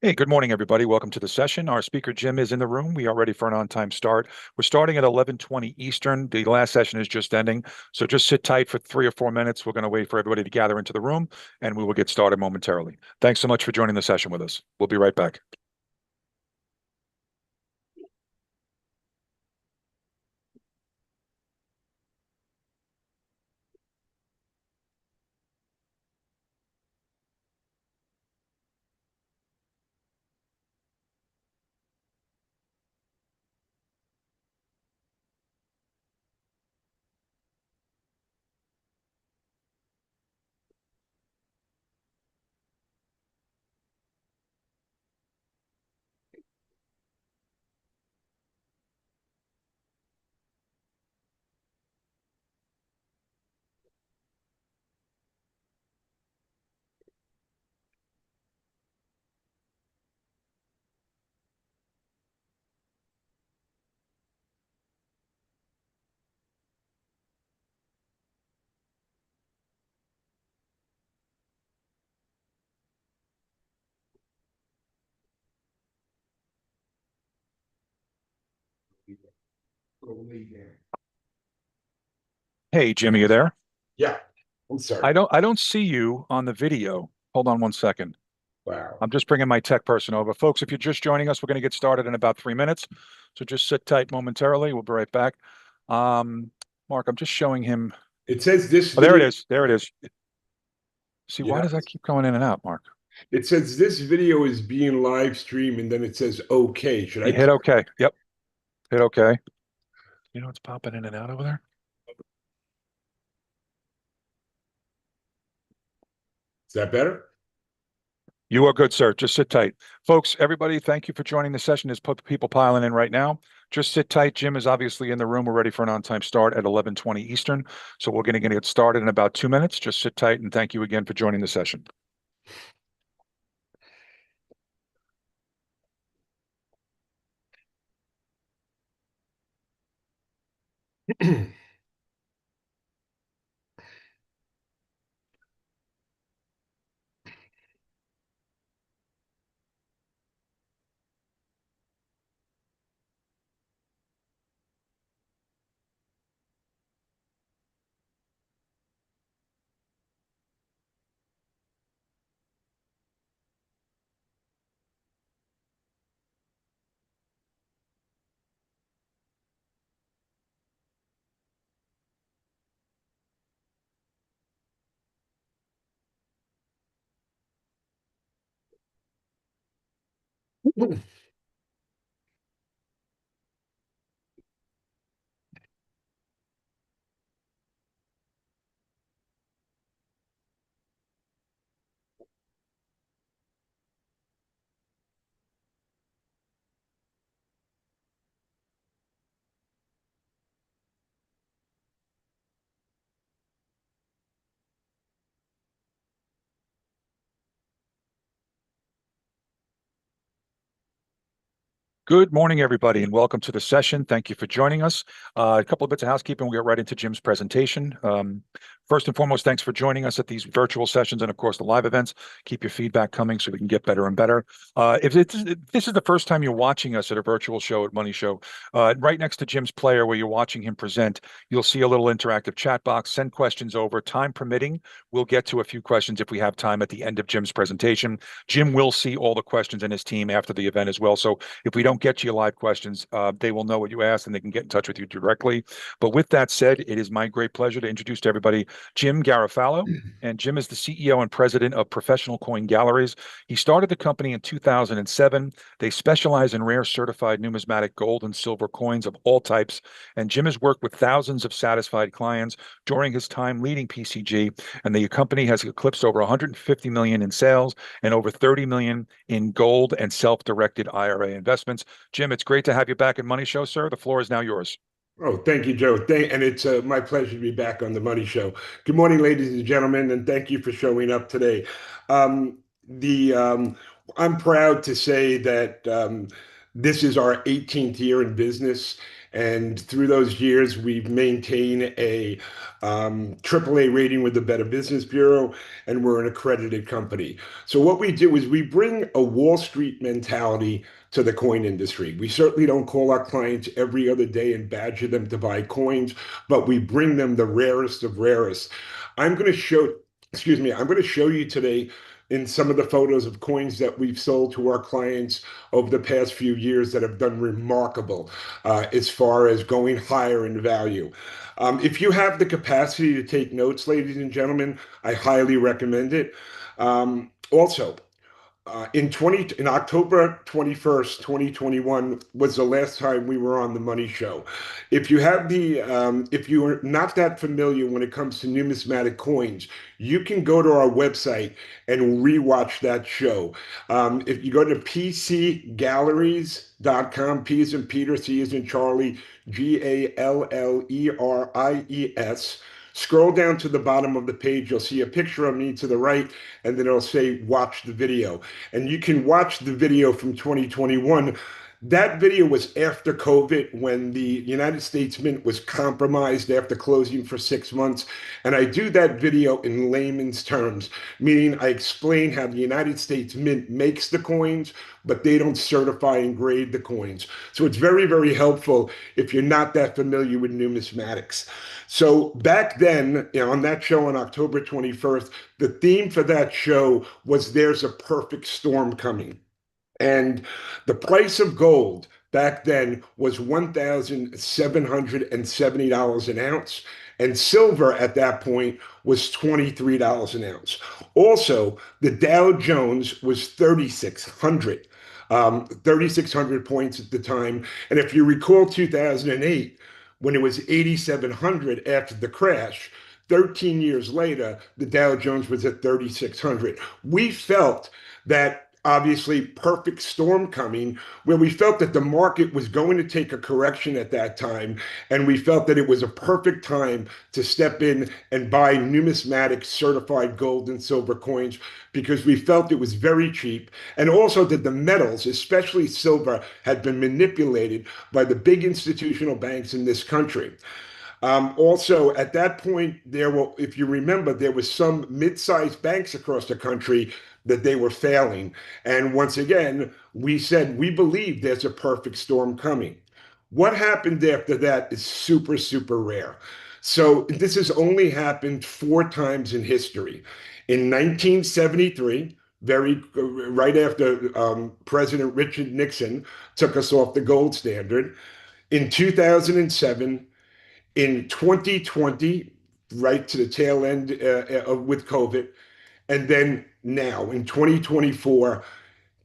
Hey, good morning, everybody. Welcome to the session. Our speaker, Jim, is in the room. We are ready for an on-time start. We're starting at 11:20 Eastern. The last session is just ending, so just sit tight for 3 or 4 minutes. We're going to wait for everybody to gather into the room, and we will get started momentarily. Thanks so much for joining the session with us. We'll be right back. Hey, Jimmy, you there? Yeah, I'm sorry. I don't see you on the video. Hold on one second. Wow. I'm just bringing my tech person over. Folks, if you're just joining us, we're going to get started in about 3 minutes. So just sit tight momentarily. We'll be right back. Um, Mark, I'm just showing him. It says this Oh, there it video, is. There it is. See, why yeah, does that keep going in and out, Mark? it says this video is being live streamed and then it says okay. Should I You hit click? OK. Yep. Hit OK. You know what's popping in and out over there? Is that better? You are good, sir. Just sit tight. Folks, everybody, thank you for joining the session. There's people piling in right now. Just sit tight. Jim is obviously in the room. We're ready for an on-time start at 11:20 Eastern. So we're going to get started in about 2 minutes. Just sit tight, and thank you again for joining the session. Good morning, everybody, and welcome to the session. Thank you for joining us. A couple of bits of housekeeping. We'll get right into Jim's presentation. First and foremost, thanks for joining us at these virtual sessions and, of course, the live events. Keep your feedback coming so we can get better and better. If this is the first time you're watching us at a virtual show at Money Show, right next to Jim's player where you're watching him present, you'll see a little interactive chat box. Send questions over. Time permitting, we'll get to a few questions if we have time at the end of Jim's presentation. Jim will see all the questions in his team after the event as well. So if we don't get to your live questions, they will know what you asked and they can get in touch with you directly. But with that said, it is my great pleasure to introduce to everybody Jim Garofalo. And Jim is the CEO and president of Professional Coin Galleries. He started the company in 2007. They specialize in rare certified numismatic gold and silver coins of all types. And Jim has worked with thousands of satisfied clients during his time leading PCG. And the company has eclipsed over 150 million in sales and over 30 million in gold and self-directed IRA investments. Jim, it's great to have you back at Money Show, sir. The floor is now yours. Oh, thank you, Joe. And it's my pleasure to be back on the Money Show. Good morning, ladies and gentlemen, and thank you for showing up today. Um, the I'm proud to say that this is our 18th year in business, And through those years, we've maintained a AAA rating with the Better Business Bureau, and we're an accredited company. So what we do is we bring a Wall Street mentality to the coin industry. We certainly don't call our clients every other day and badger them to buy coins, but we bring them the rarest of rarest. I'm going to show, excuse me, I'm going to show you today in some of the photos of coins that we've sold to our clients over the past few years that have done remarkable as far as going higher in value. If you have the capacity to take notes, ladies and gentlemen, I highly recommend it. Also, in October 21st, 2021 was the last time we were on the Money Show. If you are not that familiar when it comes to numismatic coins, you can go to our website and rewatch that show. If you go to pcgalleries.com, P as in Peter, C as in Charlie, Galleries. Scroll down to the bottom of the page. You'll see a picture of me to the right, and then it'll say watch the video. And you can watch the video from 2021. That video was after COVID, when the United States Mint was compromised after closing for 6 months. And I do that video in layman's terms, meaning I explain how the United States Mint makes the coins, but they don't certify and grade the coins. So it's very, very helpful if you're not that familiar with numismatics. So back then, on that show on October 21st, the theme for that show was "There's a Perfect Storm Coming." And the price of gold back then was $1,770 an ounce. And silver at that point was $23 an ounce. Also, the Dow Jones was 3,600 points at the time. And if you recall 2008, when it was 8,700 after the crash, 13 years later, the Dow Jones was at 3,600. We felt that obviously perfect storm coming, where we felt that the market was going to take a correction at that time, and we felt that it was a perfect time to step in and buy numismatic certified gold and silver coins, because we felt it was very cheap, and also that the metals, especially silver, had been manipulated by the big institutional banks in this country. Also, at that point, if you remember, there was some mid-sized banks across the country that they were failing. And once again, we said, we believe there's a perfect storm coming. What happened after that is super, super rare. So this has only happened 4 times in history. In 1973, right after President Richard Nixon took us off the gold standard. In 2007, in 2020, right to the tail end with COVID, and then now in 2024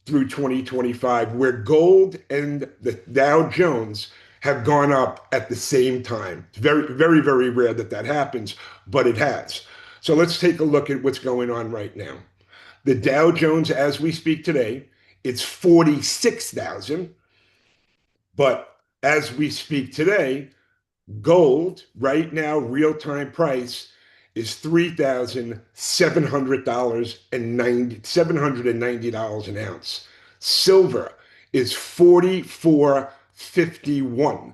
through 2025, where gold and the Dow Jones have gone up at the same time. It's very, very, very rare that that happens, but it has. So let's take a look at what's going on right now. The Dow Jones, as we speak today, it's 46,000. But as we speak today, gold right now, real-time price is $3,790 an ounce. Silver is $44.51,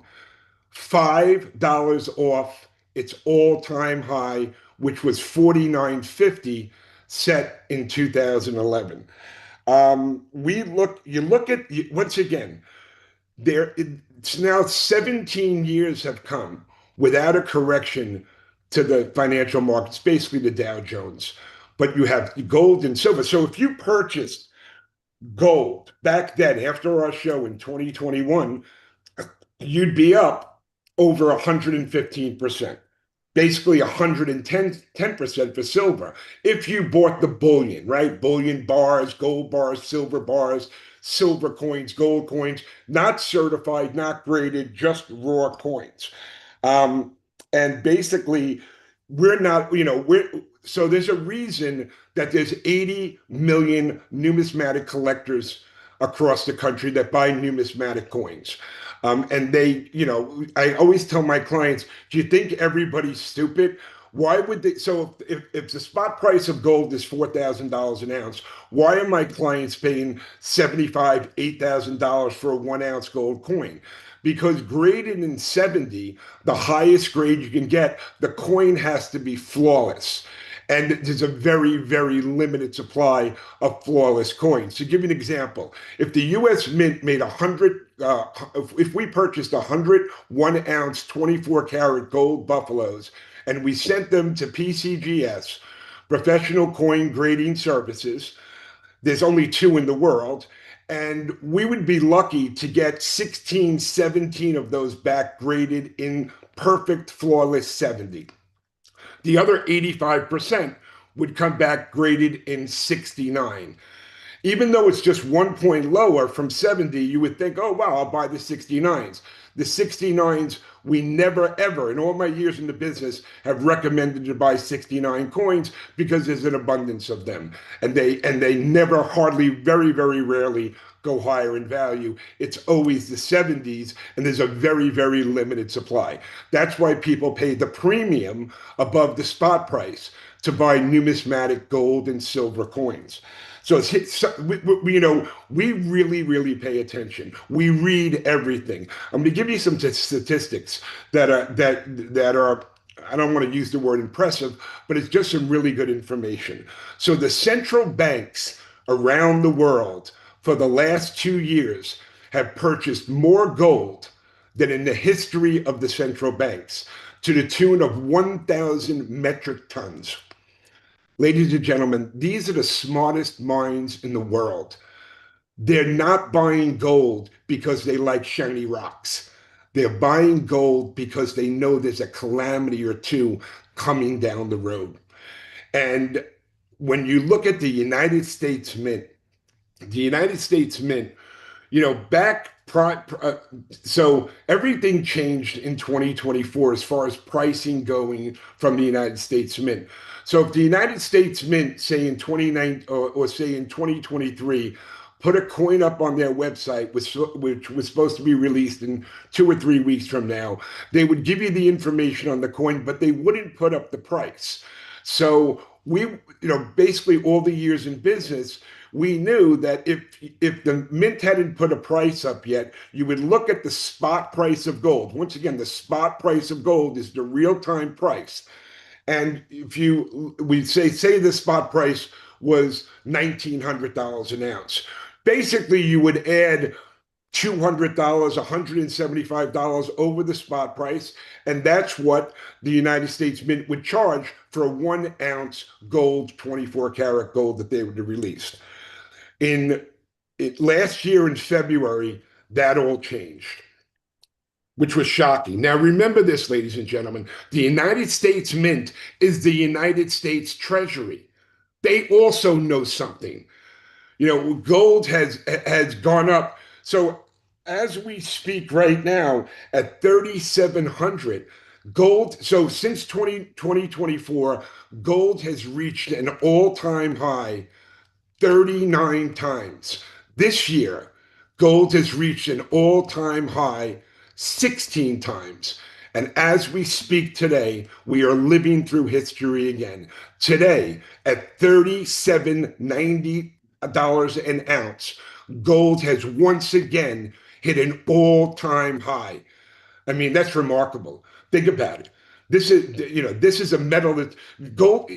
$5 off its all-time high, which was $49.50, set in 2011. You look at, once again, it's now 17 years have come without a correction to the financial markets, basically the Dow Jones. But you have gold and silver. So if you purchased gold back then, after our show in 2021, you'd be up over 115%. Basically 110% for silver. If you bought the bullion, right? Bullion bars, gold bars, silver coins, gold coins, not certified, not graded, just raw coins. And basically, so there's a reason that there's 80 million numismatic collectors across the country that buy numismatic coins. And I always tell my clients, do you think everybody's stupid? Why would they? So if the spot price of gold is $4,000 an ounce, why are my clients paying 75, $8,000 for a 1 ounce gold coin? Because graded in 70, the highest grade you can get, the coin has to be flawless. And there's a very, very limited supply of flawless coins. To give you an example, if the US Mint made 100, if we purchased 100 1 ounce 24 karat gold buffaloes and we sent them to PCGS, Professional Coin Grading Services, there's only two in the world. And we would be lucky to get 16, 17 of those back graded in perfect, flawless 70. The other 85% would come back graded in 69. Even though it's just 1 point lower from 70, you would think, oh, wow, I'll buy the 69s. The 69s, we never, ever, in all my years in the business, have recommended to buy 69 coins because there's an abundance of them. And they never, hardly, very, very rarely go higher in value. It's always the 70s, and there's a very, very limited supply. That's why people pay the premium above the spot price to buy numismatic gold and silver coins. So we really, really pay attention. We read everything. I'm going to give you some statistics that are I don't want to use the word impressive, but it's just some really good information. So the central banks around the world for the last 2 years have purchased more gold than in the history of the central banks, to the tune of 1,000 metric tons. Ladies and gentlemen, these are the smartest minds in the world. They're not buying gold because they like shiny rocks. They're buying gold because they know there's a calamity or two coming down the road. And when you look at the United States Mint, the United States Mint, so everything changed in 2024 as far as pricing going from the United States Mint. So if the United States Mint, say in 29 or say in 2023, put a coin up on their website, which was supposed to be released in 2 or 3 weeks from now, they would give you the information on the coin, but they wouldn't put up the price. So basically all the years in business, we knew that if the mint hadn't put a price up yet, you would look at the spot price of gold. Once again, the spot price of gold is the real-time price. And if we say the spot price was $1,900 an ounce, basically you would add $200, $175 over the spot price, and that's what the United States Mint would charge for a 1 ounce gold, 24 karat gold that they would have released. Last year in February, that all changed, which was shocking. Now, remember this, ladies and gentlemen, the United States Mint is the United States Treasury. They also know something. Gold has gone up. So as we speak right now at 3,700, gold, so since 2024, gold has reached an all-time high 39 times. This year, gold has reached an all-time high 16 times. And as we speak today, we are living through history again. Today, at $37.90 an ounce, gold has once again hit an all-time high. I mean, that's remarkable. Think about it. This is a metal that gold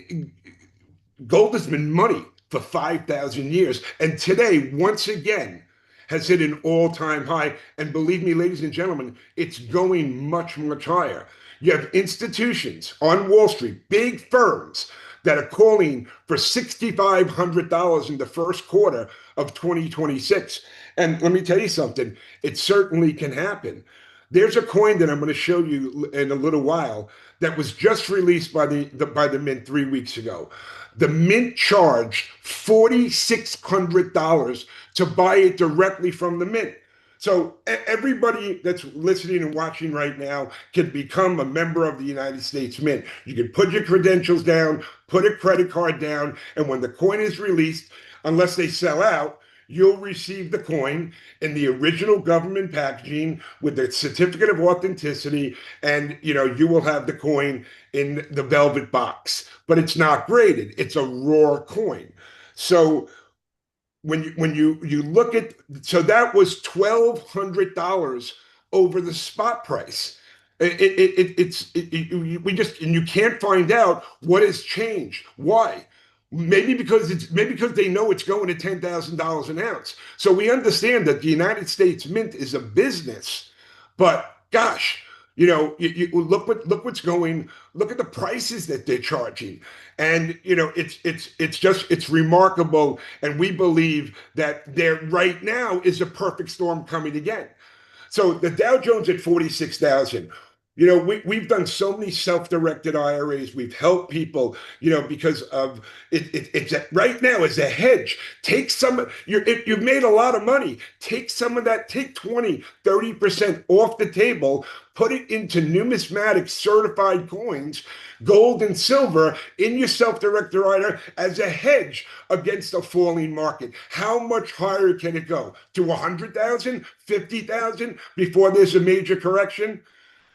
has been money for 5,000 years. And today, once again, has hit an all-time high. And believe me, ladies and gentlemen, it's going much, much higher. You have institutions on Wall Street, big firms, that are calling for $6,500 in the first quarter of 2026. And let me tell you something, it certainly can happen. There's a coin that I'm going to show you in a little while that was just released by the Mint 3 weeks ago. The Mint charged $4,600 to buy it directly from the Mint. So everybody that's listening and watching right now can become a member of the United States Mint. You can put your credentials down, put a credit card down, and when the coin is released, unless they sell out, you'll receive the coin in the original government packaging with the certificate of authenticity, and you will have the coin in the velvet box. But it's not graded; it's a raw coin. So when you look at, so that was $1,200 over the spot price. We just, and you can't find out what has changed. Why? Maybe because they know it's going to $10,000 an ounce. So we understand that the United States Mint is a business, but gosh, look at the prices that they're charging, and it's remarkable. And we believe that there right now is a perfect storm coming again. So the Dow Jones at 46,000. We've done so many self-directed IRAs. We've helped people, because of it's right now as a hedge. Take some, you've made a lot of money. Take some of that, take 20, 30% off the table, put it into numismatic certified coins, gold and silver in your self-directed IRA as a hedge against a falling market. How much higher can it go? To 100,000, 50,000 before there's a major correction?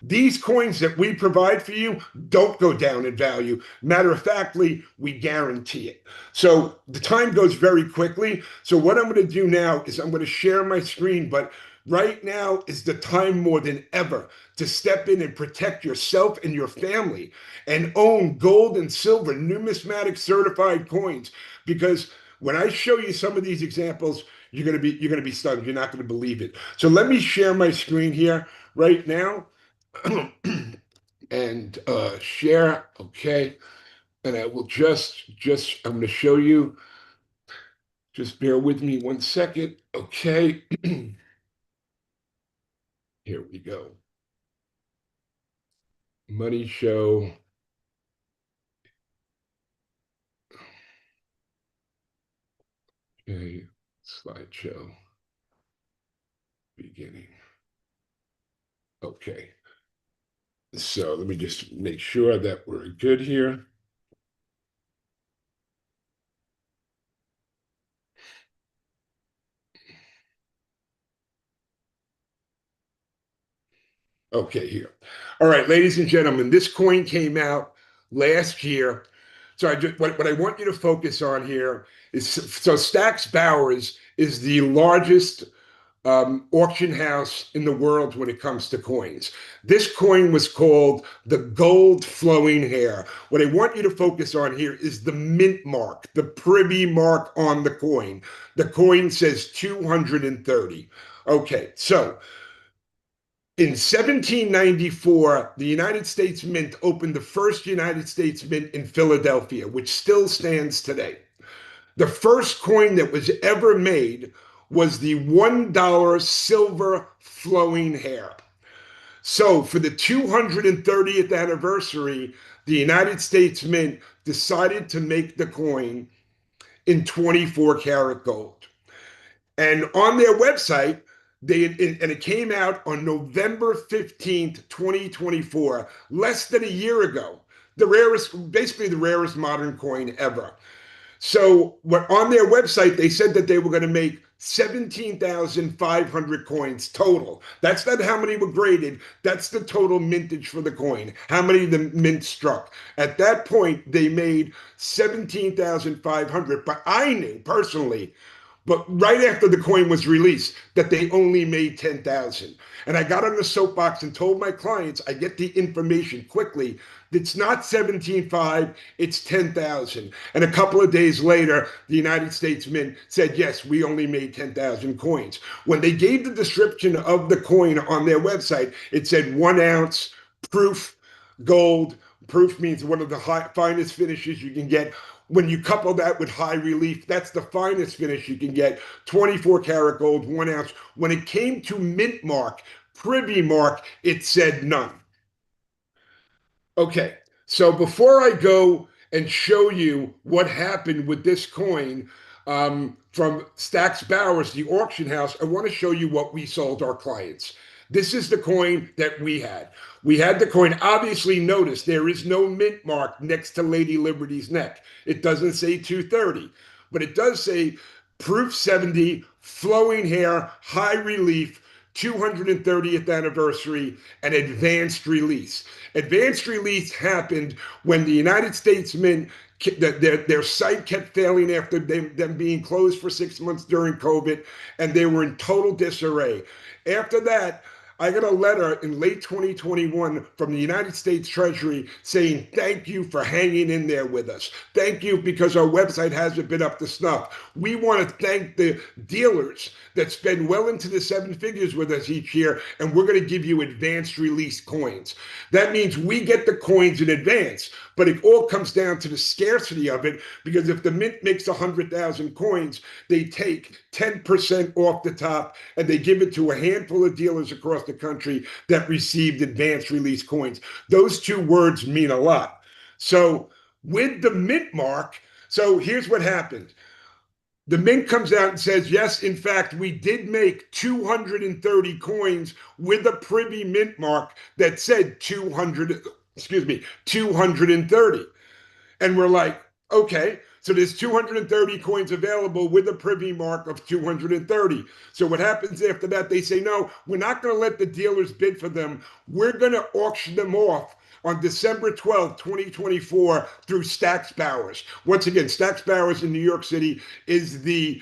These coins that we provide for you don't go down in value. Matter of factly, we guarantee it. So the time goes very quickly. So what I'm going to do now is I'm going to share my screen, but right now is the time more than ever to step in and protect yourself and your family and own gold and silver numismatic certified coins. Because when I show you some of these examples, you're going to be stunned. You're not going to believe it. So let me share my screen here right now. And share, okay. And I will I'm going to show you. Just bear with me 1 second, okay. Here we go. Money show. Okay, slideshow. Beginning. Okay. So let me just make sure that we're good here. Okay, here. All right, ladies and gentlemen, this coin came out last year. So what I want you to focus on here is, so Stack's Bowers is the largest auction house in the world when it comes to coins. This coin was called the gold flowing hair. What I want you to focus on here is the mint mark, the privy mark on the coin. The coin says 230. Okay, so in 1794, the United States Mint opened the first United States Mint in Philadelphia, which still stands today. The first coin that was ever made was the $1 silver flowing hair. So for the 230th anniversary, the United States Mint decided to make the coin in 24 karat gold. And on their website, and it came out on November 15th, 2024, less than a year ago. Basically the rarest modern coin ever. So on their website, they said that they were going to make 17,500 coins total. That's not how many were graded. That's the total mintage for the coin, how many the mint struck. At that point, they made 17,500. But I knew personally, but right after the coin was released, that they only made 10,000. And I got on the soapbox and told my clients, I get the information quickly. It's not 17.5, it's 10,000. And a couple of days later, the United States Mint said, yes, we only made 10,000 coins. When they gave the description of the coin on their website, it said 1 ounce, proof, gold. Proof means one of the finest finishes you can get. When you couple that with high relief, that's the finest finish you can get. 24 karat gold, 1 ounce. When it came to mint mark, privy mark, it said none. Okay, so before I go and show you what happened with this coin from Stack's Bowers, the auction house, I want to show you what we sold our clients. This is the coin that we had. We had the coin. Obviously, notice there is no mint mark next to Lady Liberty's neck. It doesn't say 230, but it does say Proof 70, flowing hair, high relief, 230th anniversary, and advanced release. Advanced release happened when the United States Mint, their site kept failing after them being closed for 6 months during COVID, and they were in total disarray. After that, I got a letter in late 2021 from the United States Treasury saying, thank you for hanging in there with us. Thank you because our website hasn't been up to snuff. We want to thank the dealers that spend well into the seven figures with us each year, and we're going to give you advanced release coins. That means we get the coins in advance, but it all comes down to the scarcity of it, because if the Mint makes 100,000 coins, they take 10% off the top and they give it to a handful of dealers across the country that received advanced release coins. Those two words mean a lot. So with the Mint mark, so here's what happened. The Mint comes out and says, yes, in fact, we did make 230 coins with a privy Mint mark that said 230. And we're like, okay, so there's 230 coins available with a privy mark of 230. So what happens after that? They say, no, we're not going to let the dealers bid for them. We're going to auction them off on December 12th, 2024 through Stack's Bowers. Once again, Stack's Bowers in New York City is the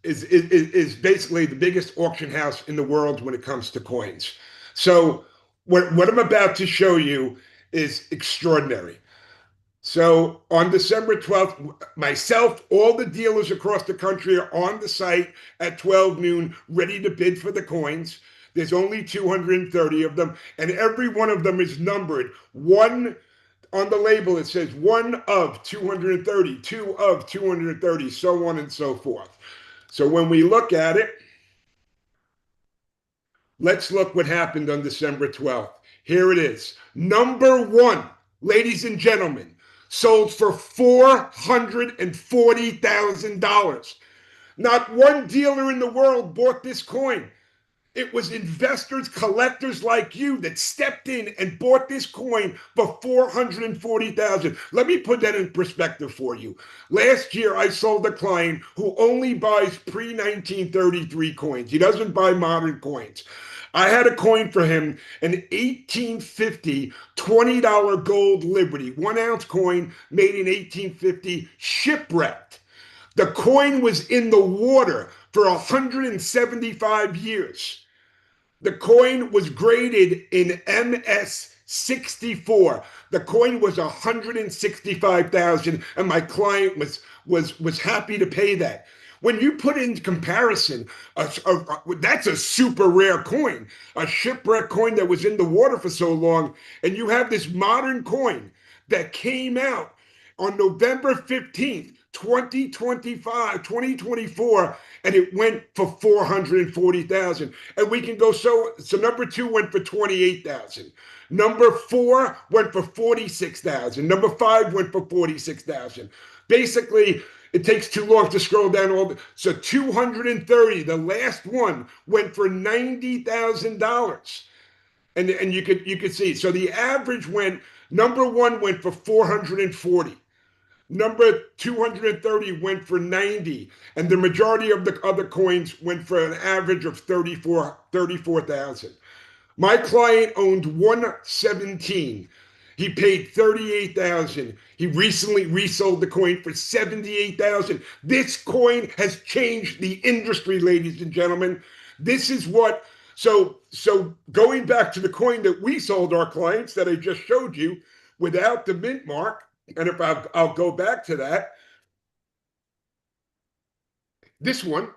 is basically the biggest auction house in the world when it comes to coins. So what I'm about to show you is extraordinary. So on December 12th, myself, all the dealers across the country are on the site at 12 noon, ready to bid for the coins. There's only 230 of them, and every one of them is numbered. One on the label, it says 1 of 230, 2 of 230, so on and so forth. So when we look at it, let's look what happened on December 12th. Here it is. Number 1, ladies and gentlemen, sold for $440,000. Not one dealer in the world bought this coin. It was investors, collectors like you that stepped in and bought this coin for $440,000. Let me put that in perspective for you. Last year, I sold a client who only buys pre-1933 coins. He doesn't buy modern coins. I had a coin for him, an 1850 $20 gold Liberty, 1 ounce coin made in 1850, shipwrecked. The coin was in the water for 175 years. The coin was graded in MS 64. The coin was 165,000, and my client was happy to pay that. When you put in comparison, that's a super rare coin, a shipwreck coin that was in the water for so long, and you have this modern coin that came out on November 15th, 2024, and it went for 440,000. And we can go, so number 2 went for 28,000. Number 4 went for 46,000. Number 5 went for 46,000. Basically, it takes too long to scroll down all the, so 230, the last one, went for $90,000. And you could see. So the average went, number 1 went for 440. Number 230 went for 90, and the majority of the other coins went for an average of 34,000. My client owned 117. He paid 38,000. He recently resold the coin for 78,000. This coin has changed the industry, ladies and gentlemen. This is what, so going back to the coin that we sold our clients that I just showed you without the Mint mark, and if I'll go back to that, this one,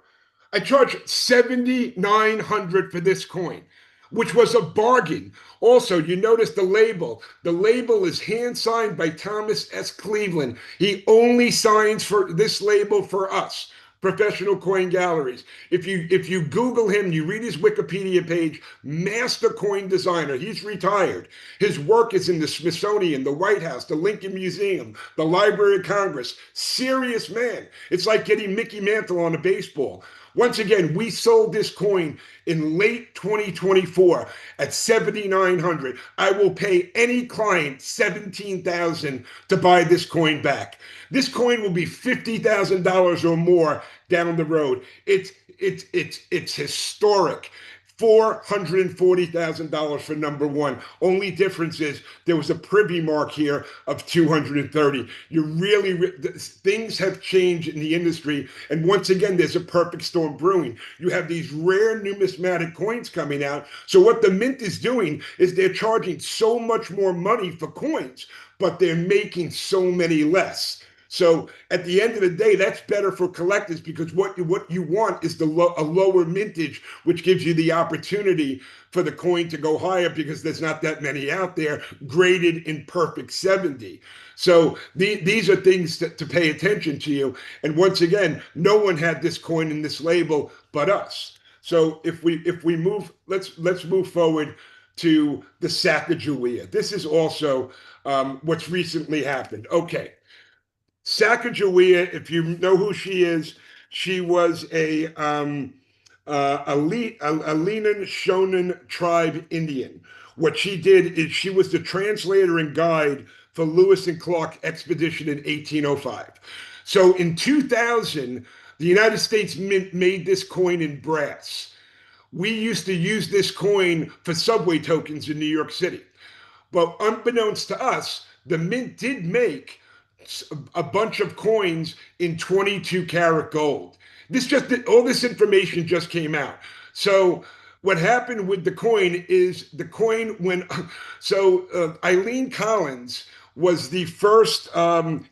I charged $7,900 for this coin, which was a bargain. Also, you notice the label. The label is hand signed by Thomas S. Cleveland. He only signs for this label for us, professional coin galleries. If you Google him, you read his Wikipedia page, master coin designer. He's retired. His work is in the Smithsonian, the White House, the Lincoln Museum, the Library of Congress. Serious man. It's like getting Mickey Mantle on a baseball. Once again, we sold this coin in late 2024 at 7,900. I will pay any client 17,000 to buy this coin back. This coin will be $50,000 or more down the road. It's historic. $440,000 for number one. Only difference is there was a privy mark here of 230. Things have changed in the industry. And once again, there's a perfect storm brewing. You have these rare numismatic coins coming out. So what the mint is doing is they're charging so much more money for coins, but they're making so many less. So at the end of the day, that's better for collectors, because what you want is a lower mintage, which gives you the opportunity for the coin to go higher, because there's not that many out there graded in perfect 70. So these are things to pay attention to. And once again, no one had this coin in this label but us. So if we move, let's move forward to the Sacagawea. This is also what's recently happened. Okay. Sacagawea, if you know who she is, she was a Lenape Shonan tribe Indian. What she did is she was the translator and guide for Lewis and Clark expedition in 1805. So in 2000, the United States Mint made this coin in brass. We used to use this coin for subway tokens in New York City. But unbeknownst to us, the Mint did make a bunch of coins in 22 karat gold. All this information just came out. So what happened with the coin is Eileen Collins was the first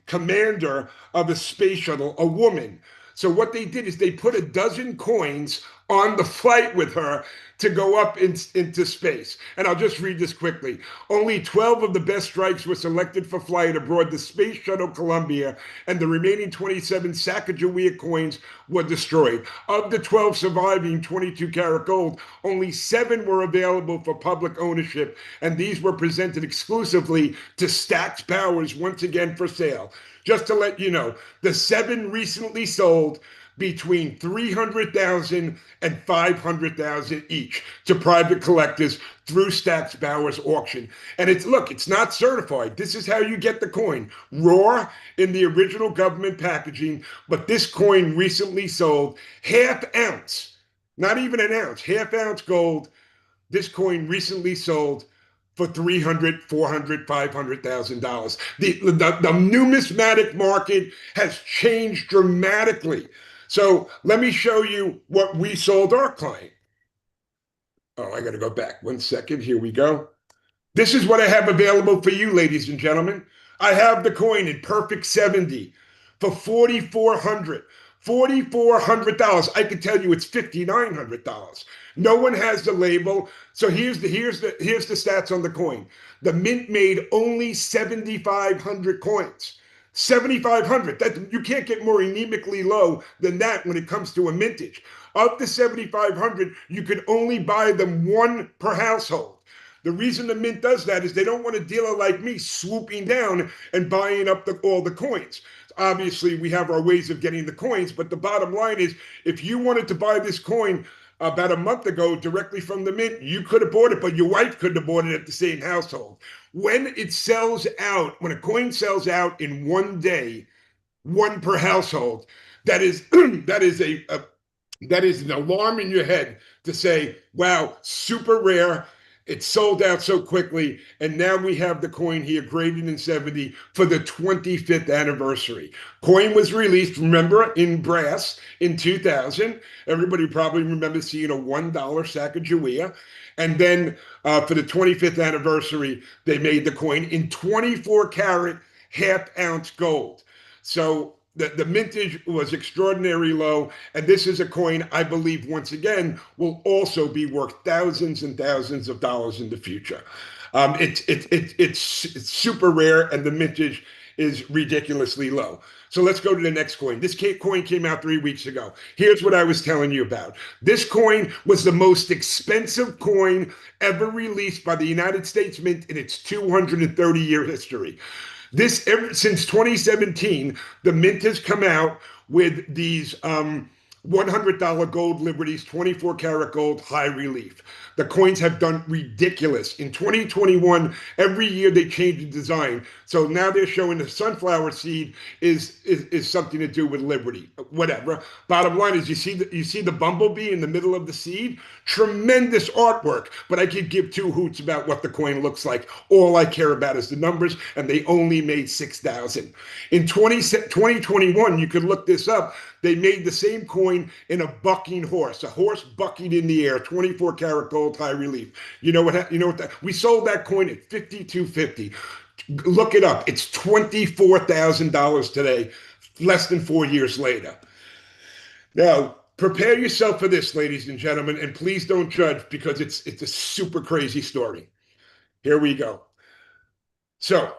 commander of a space shuttle, a woman. So what they did is they put a dozen coins on the flight with her to go up into space. And I'll just read this quickly. Only 12 of the best strikes were selected for flight aboard the Space Shuttle Columbia, and the remaining 27 Sacagawea coins were destroyed. Of the 12 surviving 22 karat gold, only 7 were available for public ownership, and these were presented exclusively to Stack's Bowers, once again for sale. Just to let you know, the 7 recently sold between $300,000 and $500,000 each to private collectors through Stack's Bowers auction. And it's not certified. This is how you get the coin. Raw in the original government packaging, but this coin recently sold half ounce, not even an ounce, half ounce gold. This coin recently sold for $300,000, $400,000, $500,000. The numismatic market has changed dramatically. So let me show you what we sold our client. Oh, I got to go back 1 second. Here we go. This is what I have available for you, ladies and gentlemen. I have the coin in perfect 70 for $4,400. $4,400. I can tell you it's $5,900. No one has the label. So here's the stats on the coin. The Mint made only 7,500 coins. 7,500. That you can't get more anemically low than that when it comes to a mintage. Of the 7,500, you could only buy them 1 per household. The reason the Mint does that is they don't want a dealer like me swooping down and buying up all the coins. Obviously, we have our ways of getting the coins, but the bottom line is, if you wanted to buy this coin about a month ago directly from the Mint, you could have bought it, but your wife couldn't have bought it at the same household. When it sells out, when a coin sells out in 1 day, 1 per household, that is that is an alarm in your head to say, wow, super rare. It sold out so quickly, and now we have the coin here graded in 70 for the 25th anniversary. Coin was released, remember, in brass in 2000. Everybody probably remembers seeing a $1 Sacagawea. And then for the 25th anniversary, they made the coin in 24 karat half ounce gold. So the mintage was extraordinarily low, and this is a coin I believe, once again, will also be worth thousands and thousands of dollars in the future. It's super rare, and the mintage is ridiculously low. So let's go to the next coin. This coin came out 3 weeks ago. Here's what I was telling you about. This coin was the most expensive coin ever released by the United States Mint in its 230-year history. Since 2017, the Mint has come out with these $100 gold Liberties, 24 karat gold, high relief. The coins have done ridiculous. In 2021, every year they change the design. So now they're showing the sunflower seed is something to do with Liberty. Whatever. Bottom line is you see the bumblebee in the middle of the seed? Tremendous artwork, but I could give two hoots about what the coin looks like. All I care about is the numbers, and they only made 6,000. In 2021, you could look this up. They made the same coin in a bucking horse, a horse bucking in the air, 24 karat gold, high relief. You know what? We sold that coin at $52.50. Look it up. It's $24,000 today, less than 4 years later. Now, prepare yourself for this, ladies and gentlemen, and please don't judge because it's a super crazy story. Here we go. So,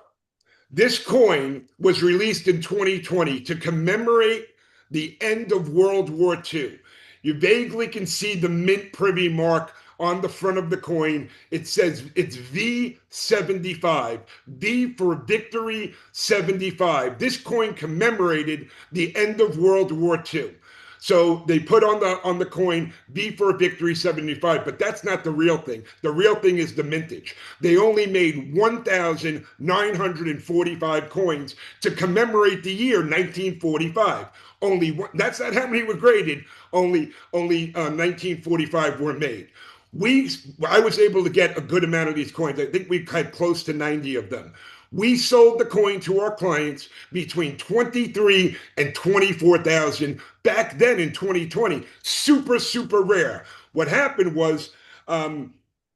this coin was released in 2020 to commemorate the end of World War II. You vaguely can see the mint privy mark on the front of the coin. It says it's V75. V for victory 75. This coin commemorated the end of World War II. So they put on the coin V for victory 75, but that's not the real thing. The real thing is the mintage. They only made 1,945 coins to commemorate the year 1945. Only one, that's not how many were graded. Only 1945 were made. I was able to get a good amount of these coins. I think we had close to 90 of them. We sold the coin to our clients between 23 and 24,000 back then in 2020. Super, super rare. What happened was,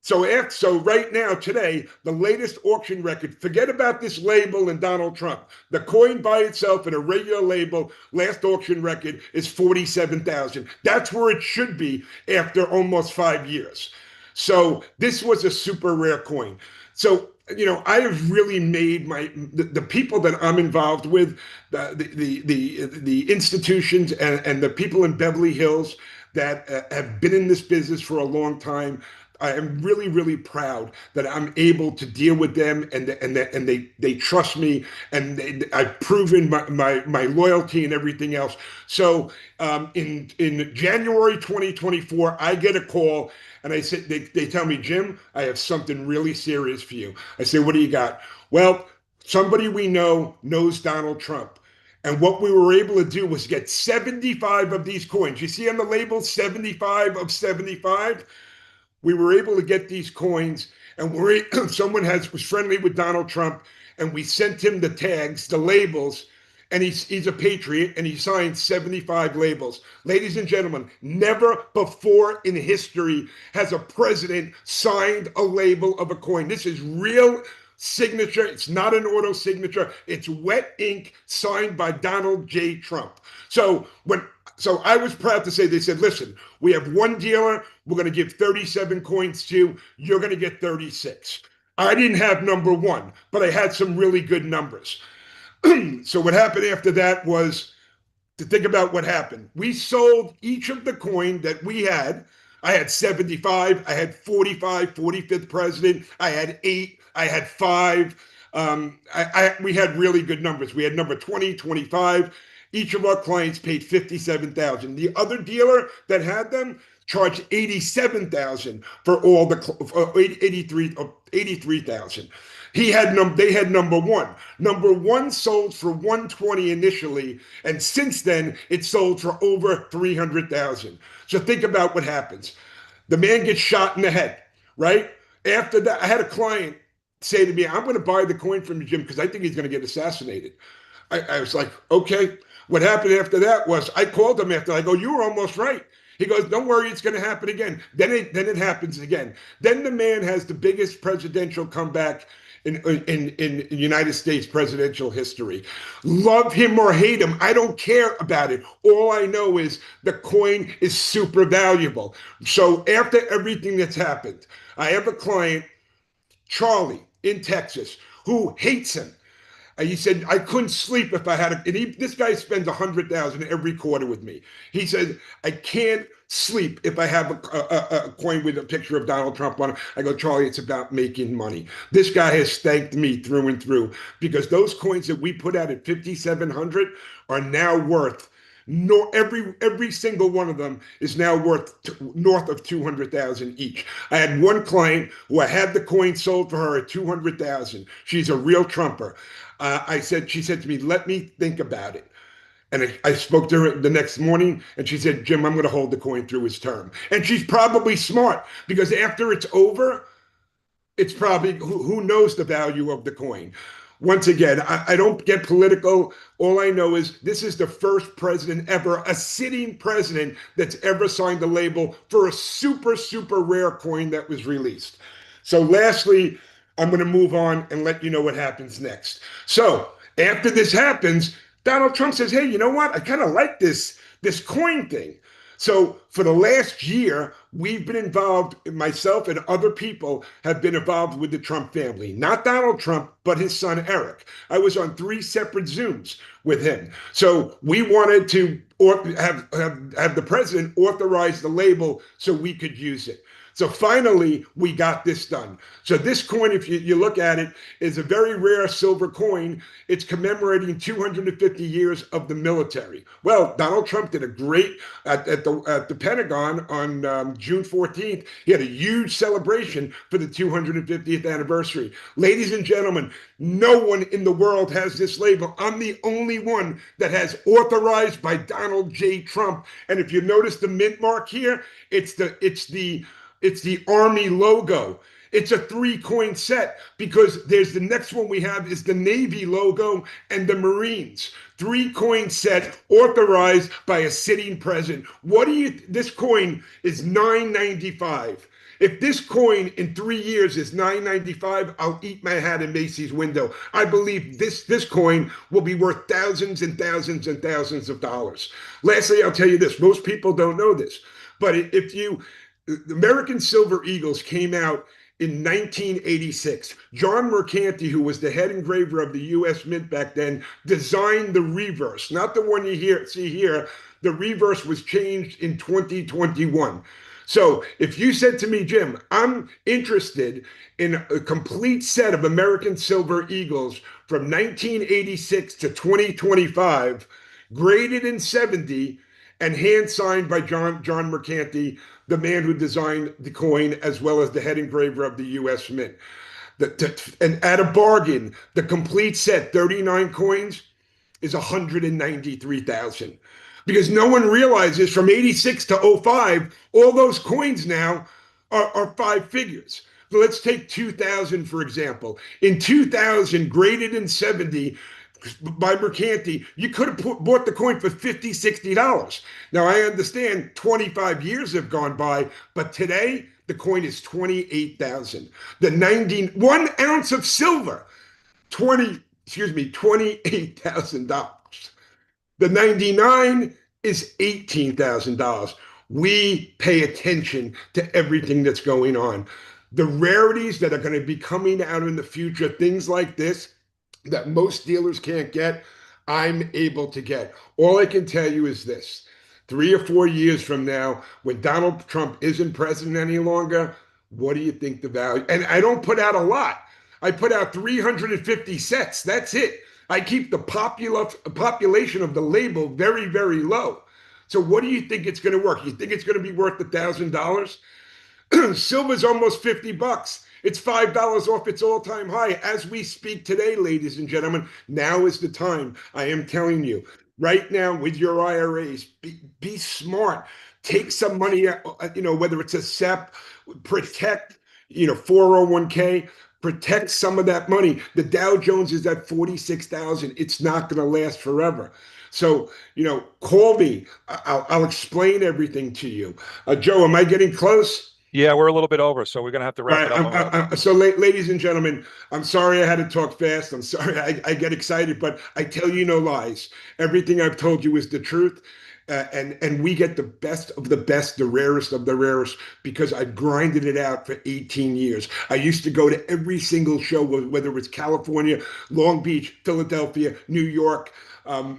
so right now, today, the latest auction record, forget about this label and Donald Trump. The coin by itself in a regular label, last auction record is 47,000. That's where it should be after almost 5 years. So this was a super rare coin. So, I have really made the people that I'm involved with, the institutions and the people in Beverly Hills that have been in this business for a long time. I am really, really proud that I'm able to deal with them and they trust me, and I've proven my loyalty and everything else. So in January 2024, I get a call. And I said, they tell me, Jim, I have something really serious for you. I say, what do you got? Well, somebody we know knows Donald Trump. And what we were able to do was get 75 of these coins. You see on the label, 75 of 75? We were able to get these coins, and someone was friendly with Donald Trump, and we sent him the tags, the labels, and he's a patriot, and he signed 75 labels. Ladies and gentlemen, never before in history has a president signed a label of a coin. This is real signature. It's not an auto signature. It's wet ink signed by Donald J. Trump. So I was proud to say, they said, listen, we have one dealer. We're going to give 37 coins to you. You're going to get 36. I didn't have number one, but I had some really good numbers. So what happened after that was, to think about what happened. We sold each of the coin that we had. I had 75. I had 45, 45th president. I had 8. I had 5. We had really good numbers. We had number 20, 25. Each of our clients paid 57,000. The other dealer that had them charged 87,000 for all the 83,000. They had number one. Number one sold for 120 initially, and since then it sold for over 300,000. So think about what happens. The man gets shot in the head, right? After that, I had a client say to me, I'm going to buy the coin from you, Jim, because I think he's going to get assassinated. I was like, okay. What happened after that was I called him after. I go, you were almost right. He goes, don't worry, it's going to happen again. Then it happens again. Then the man has the biggest presidential comeback in United States presidential history. Love him or hate him, I don't care about it. All I know is the coin is super valuable. So after everything that's happened, I have a client, Charlie, in Texas, who hates him. He said, I couldn't sleep if I had this guy spends $100,000 every quarter with me. He said, I can't sleep if I have a coin with a picture of Donald Trump on it. I go, Charlie, it's about making money. This guy has thanked me through and through, because those coins that we put out at 5,700 are now worth No, every single one of them is now worth north of 200,000 each. I had one client who I had the coin sold for her at 200,000. She's a real trumper. She said to me, "Let me think about it." And I spoke to her the next morning, and she said, "Jim, I'm going to hold the coin through his term." And she's probably smart because after it's over, it's probably who knows the value of the coin. Once again, I don't get political. All I know is this is the first president ever, a sitting president, that's ever signed a label for a super, super rare coin that was released. So lastly, I'm going to move on and let you know what happens next. So after this happens, Donald Trump says, "Hey, you know what? I kind of like this coin thing." So for the last year, we've been involved, myself and other people have been involved with the Trump family. Not Donald Trump, but his son, Eric. I was on 3 separate Zooms with him. So we wanted to have the president authorize the label so we could use it. So finally, we got this done. So this coin, if you look at it, is a very rare silver coin. It's commemorating 250 years of the military. Well, Donald Trump did a great, at the Pentagon on June 14th, he had a huge celebration for the 250th anniversary. Ladies and gentlemen, no one in the world has this label. I'm the only one that has authorized by Donald J. Trump. And if you notice the mint mark here, it's the Army logo. It's a 3-coin set because there's the next one we have is the Navy logo and the Marines. 3-coin set authorized by a sitting president. This coin is $9.95. If this coin in 3 years is $9.95, I'll eat my hat in Macy's window. I believe this coin will be worth thousands and thousands and thousands of dollars. Lastly, I'll tell you this. Most people don't know this, but the American Silver Eagles came out in 1986. John Mercanti, who was the head engraver of the U.S. Mint back then, designed the reverse, not the one you see here. The reverse was changed in 2021. So if you said to me, "Jim, I'm interested in a complete set of American Silver Eagles from 1986 to 2025, graded in 70, and hand signed by John Mercanti, the man who designed the coin, as well as the head engraver of the U.S. Mint. And at a bargain, the complete set, 39 coins, is 193,000. Because no one realizes from 86 to 05, all those coins now are 5 figures. So let's take 2000, for example. In 2000, graded in 70, by Mercanti, you could have bought the coin for $50, $60. Now, I understand 25 years have gone by, but today the coin is 28,000. The 1 ounce of silver, $28,000. The 99 is $18,000. We pay attention to everything that's going on. The rarities that are going to be coming out in the future, things like this, that most dealers can't get, I'm able to get. All I can tell you is this: 3 or 4 years from now, when Donald Trump isn't president any longer, what do you think the value? And I don't put out a lot. I put out 350 sets. That's it. I keep the population of the label very, very low. So what do you think it's going to work? You think it's going to be worth $1,000? Silver's almost $50. It's $5 off its all-time high. As we speak today, ladies and gentlemen, now is the time. I am telling you, right now with your IRAs, be smart. Take some money, whether it's a SEP, protect, 401k, protect some of that money. The Dow Jones is at 46,000. It's not going to last forever. So, call me. I'll explain everything to you. Joe, am I getting close? Yeah, we're a little bit over, so we're going to have to wrap it up. So, ladies and gentlemen, I'm sorry I had to talk fast. I'm sorry I get excited, but I tell you no lies. Everything I've told you is the truth. And we get the best of the best, the rarest of the rarest, because I've grinded it out for 18 years. I used to go to every single show, whether it was California, Long Beach, Philadelphia, New York,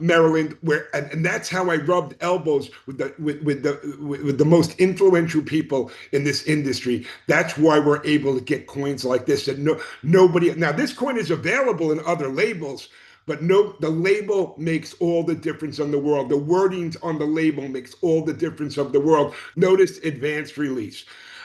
Maryland, and that's how I rubbed elbows with the most influential people in this industry. That's why we're able to get coins like this. And nobody now, this coin is available in other labels, But no, the label makes all the difference in the world. The wordings on the label makes all the difference of the world. Notice advanced release.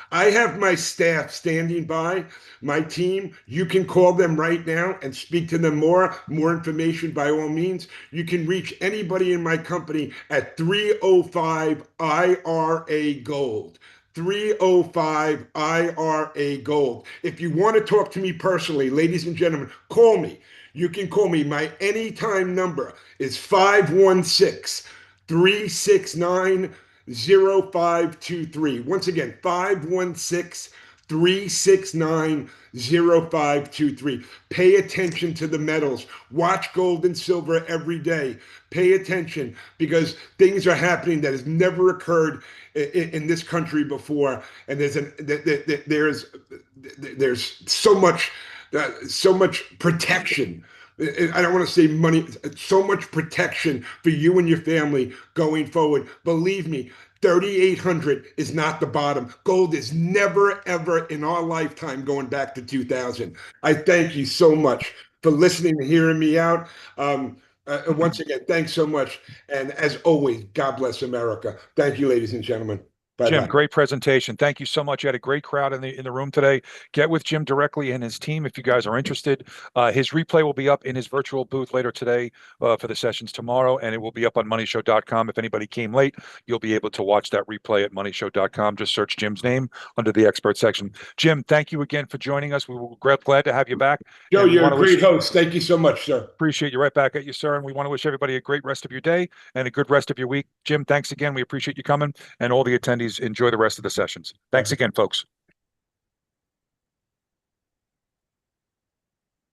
I have my staff standing by, my team. You can call them right now and speak to them more. More information by all means. You can reach anybody in my company at 305 IRA Gold. 305 IRA Gold. If you want to talk to me personally, ladies and gentlemen, call me. You can call me. My anytime number is 516 369 0523. Once again, 516 369 0523. Pay attention to the metals. Watch gold and silver every day. Pay attention because things are happening that has never occurred in this country before. And there's so much protection. I don't want to say money, so much protection for you and your family going forward. Believe me, 3,800 is not the bottom. Gold is never, ever in our lifetime going back to 2000. I thank you so much for listening and hearing me out. Once again, thanks so much. And as always, God bless America. Thank you, ladies and gentlemen. Jim, Bye-bye. great presentation. Thank you so much. You had a great crowd in the room today. Get with Jim directly and his team if you guys are interested. His replay will be up in his virtual booth later today for the sessions tomorrow, and it will be up on moneyshow.com. If anybody came late, you'll be able to watch that replay at moneyshow.com. Just search Jim's name under the expert section. Jim, thank you again for joining us. We were glad to have you back. Joe, and we you're want a to wish great host. Thank you so much, sir. Appreciate you. Right back at you, sir. And we want to wish everybody a great rest of your day and a good rest of your week. Jim, thanks again. We appreciate you coming, and all the attendees enjoy the rest of the sessions. Thanks again, folks.